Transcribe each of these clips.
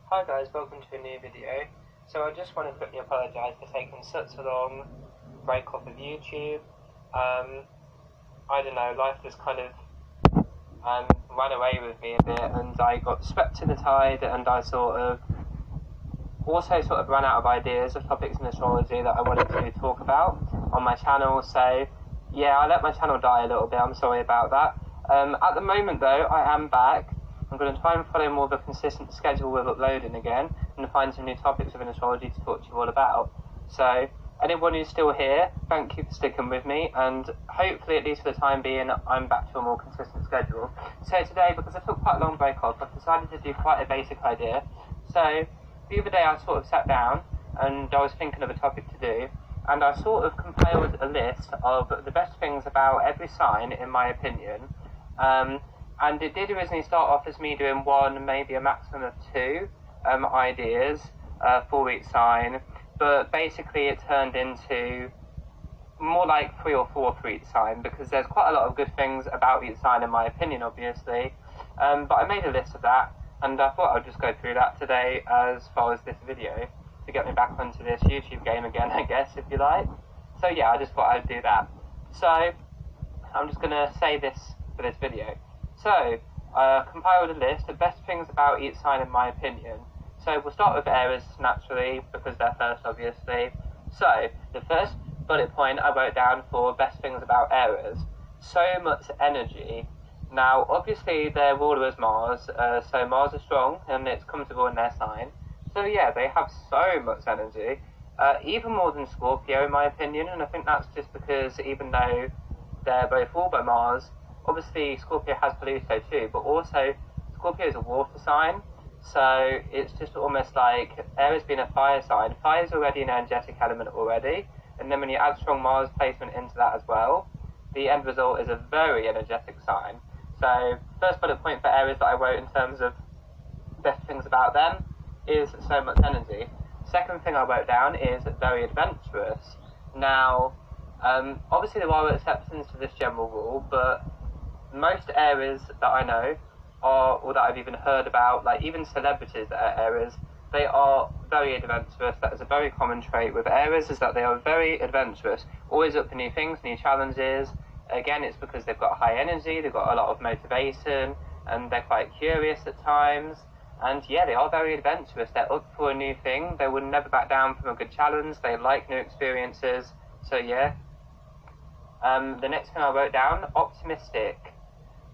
Hi guys, welcome to a new video. So I just want to quickly apologise for taking such a long break off of YouTube. I don't know, life just kind of ran away with me a bit, and I got swept in the tide, and I also ran out of ideas of topics in astrology that I wanted to talk about on my channel. So yeah, I let my channel die a little bit, I'm sorry about that. At the moment though, I am back. I'm going to try and follow more of a consistent schedule with uploading again and find some new topics within astrology to talk to you all about. So, anyone who's still here, thank you for sticking with me, and hopefully, at least for the time being, I'm back to a more consistent schedule. So today, because I took quite a long break off, I've decided to do quite a basic idea. So, the other day I sat down and I was thinking of a topic to do, and I compiled a list of the best things about every sign, in my opinion. And it did originally start off as me doing one, maybe a maximum of two ideas for each sign, but basically it turned into more like 3 or 4 for each sign, because there's quite a lot of good things about each sign in my opinion, obviously. But I made a list of that, and I thought I'd just go through that today as far as this video, to get me back onto this YouTube game again, I guess, if you like. So yeah, I just thought I'd do that. So, I'm just going to say this for this video. So, compiled a list of best things about each sign in my opinion. So we'll start with Aries, naturally, because they're first, obviously. So, the first bullet point I wrote down for best things about Aries: so much energy. Now, obviously, their ruler is Mars, so Mars is strong, and it's comfortable in their sign. So yeah, they have so much energy, even more than Scorpio, in my opinion, and I think that's just because even though they're both ruled by Mars, obviously Scorpio has Pluto too, but also Scorpio is a water sign, so it's just almost like Aries being a fire sign. Fire is already an energetic element already, and then when you add strong Mars placement into that as well, the end result is a very energetic sign. So first bullet point for Aries that I wrote in terms of best things about them is so much energy. Second thing I wrote down is very adventurous. Now, obviously there are exceptions to this general rule, but most Aries that I know or that I've even heard about, like even celebrities that are Aries, they are very adventurous. That is a very common trait with Aries, is that they are very adventurous, always up for new things, new challenges. Again, it's because they've got high energy, they've got a lot of motivation, and they're quite curious at times. And yeah, they are very adventurous. They're up for a new thing. They would never back down from a good challenge. They like new experiences. So yeah. The next thing I wrote down, optimistic.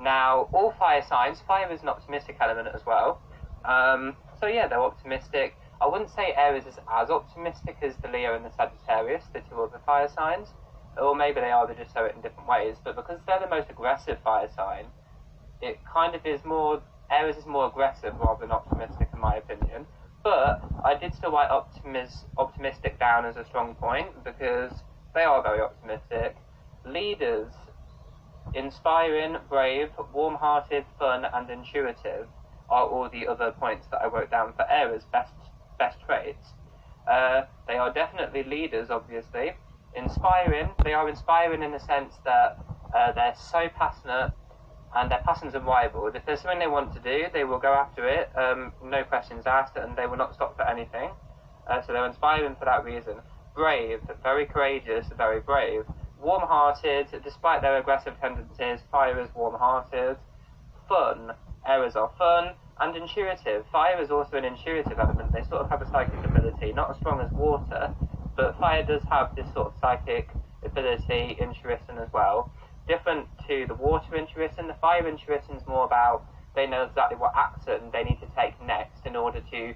Now, all fire signs, fire is an optimistic element as well. So yeah, they're optimistic. I wouldn't say Aries is as optimistic as the Leo and the Sagittarius, the two other fire signs. Or maybe they are, they just show it in different ways. But because they're the most aggressive fire sign, it kind of is more, Aries is more aggressive rather than optimistic in my opinion. But I did still write optimistic down as a strong point, because they are very optimistic. Leaders: inspiring, brave, warm-hearted, fun, and intuitive are all the other points that I wrote down for Aries' best traits. They are definitely leaders, obviously. Inspiring, they are inspiring in the sense that they're so passionate, and their passion's unrivaled. If there's something they want to do, they will go after it, no questions asked, and they will not stop for anything. So they're inspiring for that reason. Brave, very courageous, very brave. Warm-hearted, despite their aggressive tendencies, fire is warm-hearted. Fun, Aries are fun. And intuitive, fire is also an intuitive element. They sort of have a psychic ability, not as strong as water, but fire does have this sort of psychic ability, intuition as well. Different to the water intuition, the fire intuition is more about they know exactly what action they need to take next in order to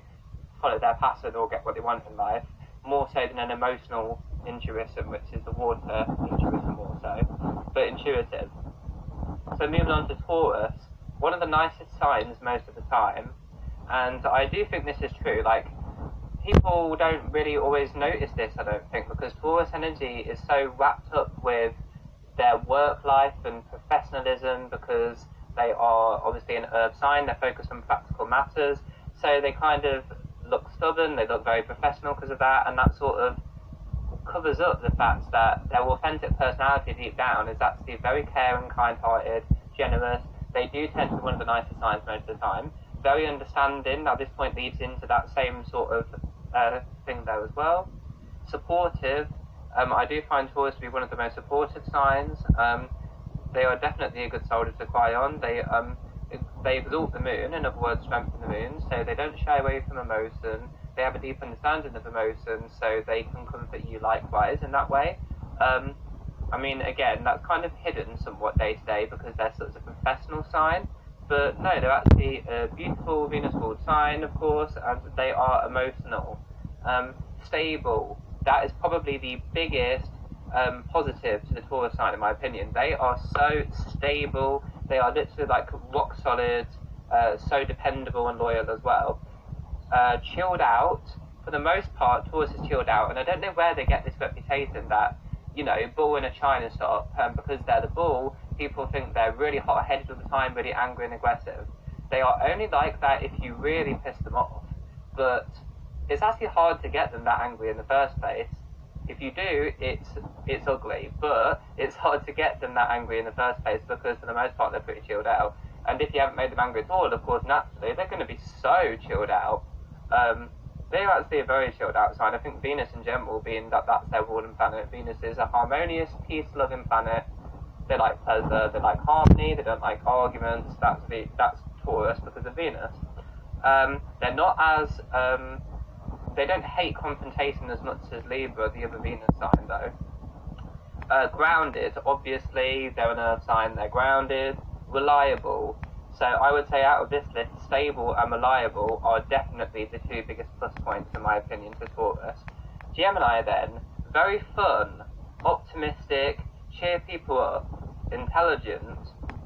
follow their passion or get what they want in life, more so than an emotional intuition, which is the water intuition more so, but intuitive. So moving on to Taurus, one of the nicest signs most of the time, and I do think this is true, like, people don't really always notice this, I don't think, because Taurus energy is so wrapped up with their work life and professionalism, because they are obviously an earth sign, they're focused on practical matters, so they kind of look stubborn, they look very professional because of that, and that sort of covers up the fact that their authentic personality deep down is actually very caring, kind-hearted, generous. They do tend to be one of the nicest signs most of the time. very understanding. Now this point leads into that same sort of thing there as well. Supportive. I do find Taurus to be one of the most supportive signs. They are definitely a good soldier to cry on. They exalt the moon, in other words, strengthen the moon, so they don't shy away from emotion. They have a deep understanding of emotion, so they can comfort you likewise in that way. I mean, again, that's kind of hidden somewhat day to day because they're sort of a professional sign, but no, they're actually a beautiful Venus-ruled sign, of course, and they are emotional. Stable. That is probably the biggest positive to the Taurus sign, in my opinion. They are so stable. They are literally like rock solid, so dependable and loyal as well. Chilled out. For the most part, Taurus is chilled out, and I don't know where they get this reputation that, you know, bull in a china shop, because they're the bull, people think they're really hot-headed all the time, really angry and aggressive. They are only like that if you really piss them off, but it's actually hard to get them that angry in the first place. If you do, it's ugly, but it's hard to get them that angry in the first place because for the most part they're pretty chilled out. And if you haven't made them angry at all, of course, naturally, they're going to be so chilled out. They're actually a very chilled out sign. I think Venus in general, being that that's their ruling planet, Venus is a harmonious, peace-loving planet. They like pleasure, they like harmony, they don't like arguments. That's Taurus because of Venus. They're not as... they don't hate confrontation as much as Libra, the other Venus sign, though. Grounded, obviously, they're an Earth sign, they're grounded. Reliable. So I would say out of this list, stable and reliable are definitely the two biggest plus points, in my opinion, to Taurus. Gemini, then, very fun, optimistic, cheer people up, intelligent,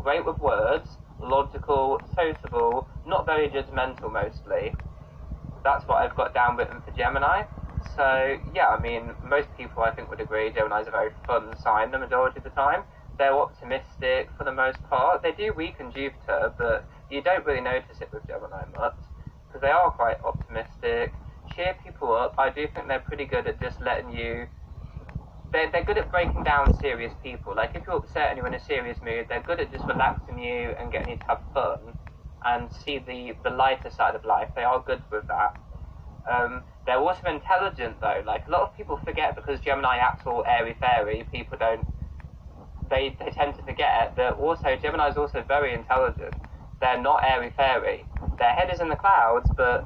great with words, logical, sociable, not very judgmental mostly. That's what I've got down written for Gemini. So, yeah, I mean, most people I think would agree Gemini is a very fun sign the majority of the time. They're optimistic for the most part. They do weaken Jupiter, but you don't really notice it with Gemini much, because they are quite optimistic, cheer people up. I do think they're pretty good at just letting you... They're good at breaking down serious people. Like, if you're upset and you're in a serious mood, they're good at just relaxing you and getting you to have fun and see the lighter side of life. They are good with that. They're also intelligent, though. Like, a lot of people forget because Gemini acts all airy-fairy, people don't... They tend to forget that also Gemini is also very intelligent. They're not airy-fairy. Their head is in the clouds, but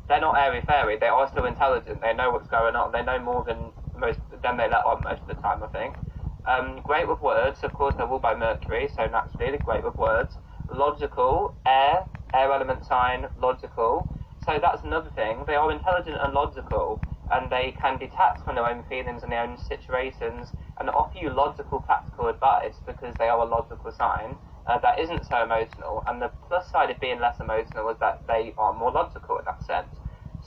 they're not airy-fairy. They are still intelligent. They know what's going on. They know more than they let on most of the time, I think. Great with words. Of course, they're ruled by Mercury, so naturally they're great with words. Logical. Air element sign, logical. So that's another thing. They are intelligent and logical, and they can detach from their own feelings and their own situations and offer you logical, practical advice because they are a logical sign that isn't so emotional. And the plus side of being less emotional is that they are more logical in that sense.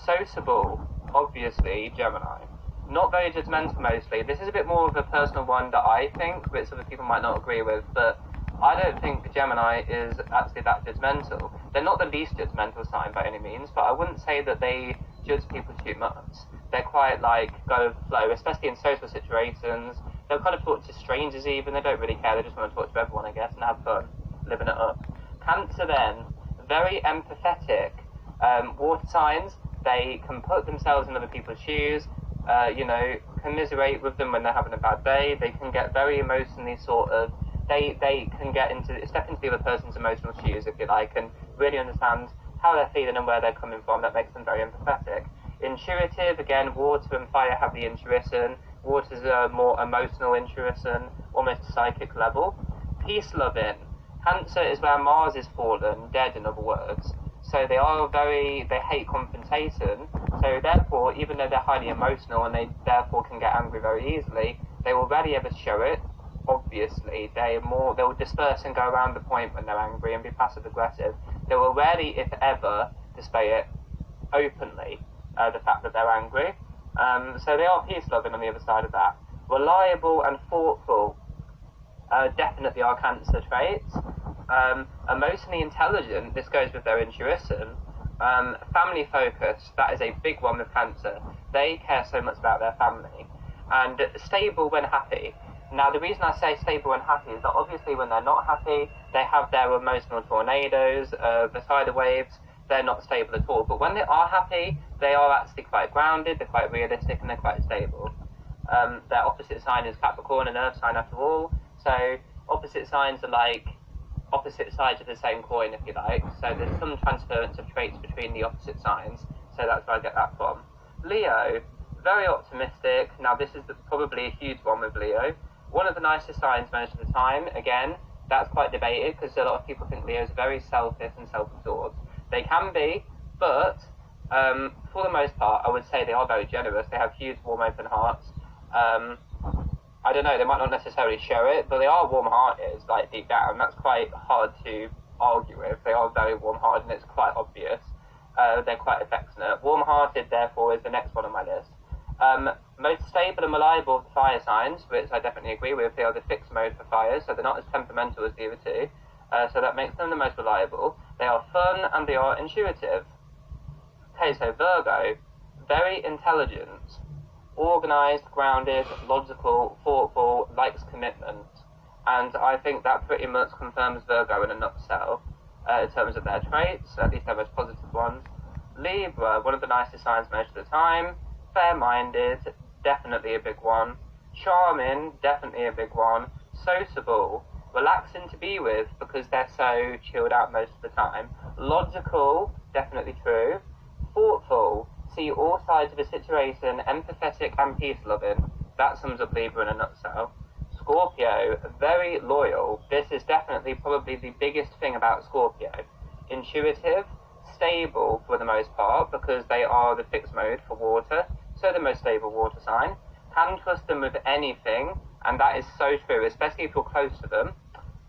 Sociable, obviously, Gemini. Not very judgmental mostly. This is a bit more of a personal one that I think, which other people might not agree with, but I don't think Gemini is actually that judgmental. They're not the least judgmental sign by any means, but I wouldn't say that they judge people too much. They're quite like go with the flow, especially in social situations. They'll kind of talk to strangers even, they don't really care, they just want to talk to everyone, I guess, and have fun, living it up. Cancer then, very empathetic. Water signs, they can put themselves in other people's shoes, commiserate with them when they're having a bad day. They can get very emotionally they can step into the other person's emotional shoes, if you like, and really understand how they're feeling and where they're coming from. That makes them very empathetic. Intuitive, again, water and fire have the intuition. Water's a more emotional intuition, almost psychic level. Peace-loving. Cancer is where Mars is fallen, dead in other words. So they hate confrontation. So therefore, even though they're highly emotional and they therefore can get angry very easily, they will rarely ever show it. Obviously, they'll disperse and go around the point when they're angry and be passive-aggressive. They will rarely, if ever, display it openly, the fact that they're angry. So they are peace-loving on the other side of that. Reliable and thoughtful definitely are Cancer traits. Emotionally intelligent, this goes with their intuition. Family focused, that is a big one with Cancer. They care so much about their family. And stable when happy. Now, the reason I say stable and happy is that obviously when they're not happy, they have their emotional tornadoes, the tidal waves. they're not stable at all. But when they are happy, they are actually quite grounded, they're quite realistic, and they're quite stable. Their opposite sign is Capricorn, an earth sign after all. So opposite signs are like opposite sides of the same coin, if you like. So there's some transference of traits between the opposite signs. So that's where I get that from. Leo, very optimistic. Now this is probably a huge one with Leo. One of the nicest signs most of the time. Again, that's quite debated because a lot of people think Leos are very selfish and self-absorbed. They can be, but for the most part, I would say they are very generous. They have huge, warm, open hearts. I don't know, they might not necessarily show it, but they are warm-hearted, like deep down. That's quite hard to argue with. They are very warm-hearted, and it's quite obvious. They're quite affectionate. Warm-hearted, therefore, is the next one on my list. Most stable and reliable of the fire signs, which I definitely agree with. They are the fixed mode for fire, so they're not as temperamental as the other two. So that makes them the most reliable. They are fun and they are intuitive. Okay, so Virgo, very intelligent, organised, grounded, logical, thoughtful, likes commitment. And I think that pretty much confirms Virgo in a nutshell in terms of their traits, at least their most positive ones. Libra, one of the nicest signs most of the time. Fair-minded, definitely a big one. Charming, definitely a big one. Sociable, relaxing to be with because they're so chilled out most of the time. Logical, definitely true. Thoughtful, see all sides of a situation, empathetic and peace-loving. That sums up Libra in a nutshell. Scorpio, very loyal. This is definitely probably the biggest thing about Scorpio. Intuitive, stable for the most part because they are the fixed mode for water, so the most stable water sign. Can trust them with anything, and that is so true, especially if you're close to them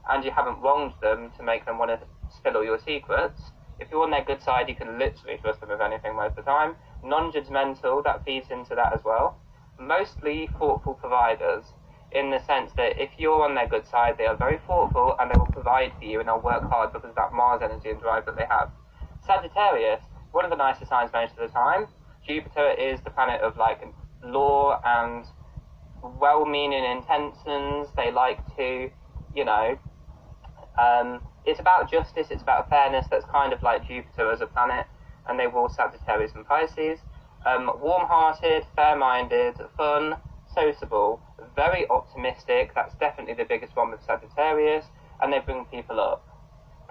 and you haven't wronged them to make them want to spill all your secrets. If you're on their good side, you can literally trust them with anything most of the time. Non-judgmental, that feeds into that as well. Mostly thoughtful providers, in the sense that if you're on their good side, they are very thoughtful and they will provide for you and they'll work hard because of that Mars energy and drive that they have. Sagittarius, one of the nicest signs most of the time. Jupiter is the planet of like law and well-meaning intentions. They like to, you know, it's about justice, it's about fairness. That's kind of like Jupiter as a planet, and they rule Sagittarius and Pisces. Warm-hearted, fair-minded, fun, sociable, very optimistic. That's definitely the biggest one with Sagittarius, and they bring people up.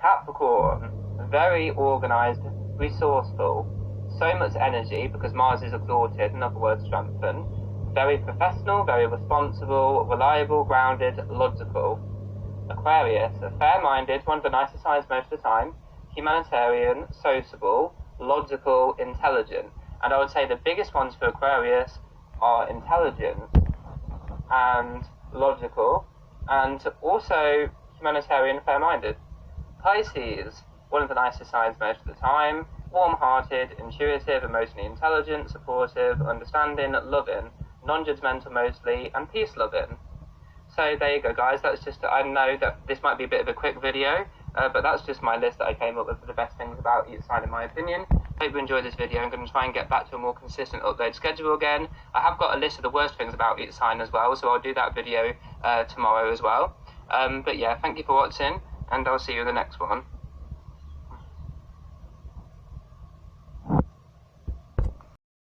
Capricorn, very organised, resourceful, so much energy because Mars is exalted, in other words, strengthened. Very professional, very responsible, reliable, grounded, logical. Aquarius, fair-minded, one of the nicest signs most of the time. Humanitarian, sociable, logical, intelligent. And I would say the biggest ones for Aquarius are intelligent and logical, and also humanitarian, fair-minded. Pisces, one of the nicest signs most of the time. Warm-hearted, intuitive, emotionally intelligent, supportive, understanding, loving, non-judgmental mostly, and peace-loving. So there you go, guys. That's just, I know that this might be a bit of a quick video, but that's just my list that I came up with for the best things about each sign in my opinion. Hope you enjoyed this video. I'm going to try and get back to a more consistent upload schedule again. I have got a list of the worst things about each sign as well, so I'll do that video tomorrow as well. But yeah, thank you for watching, and I'll see you in the next one.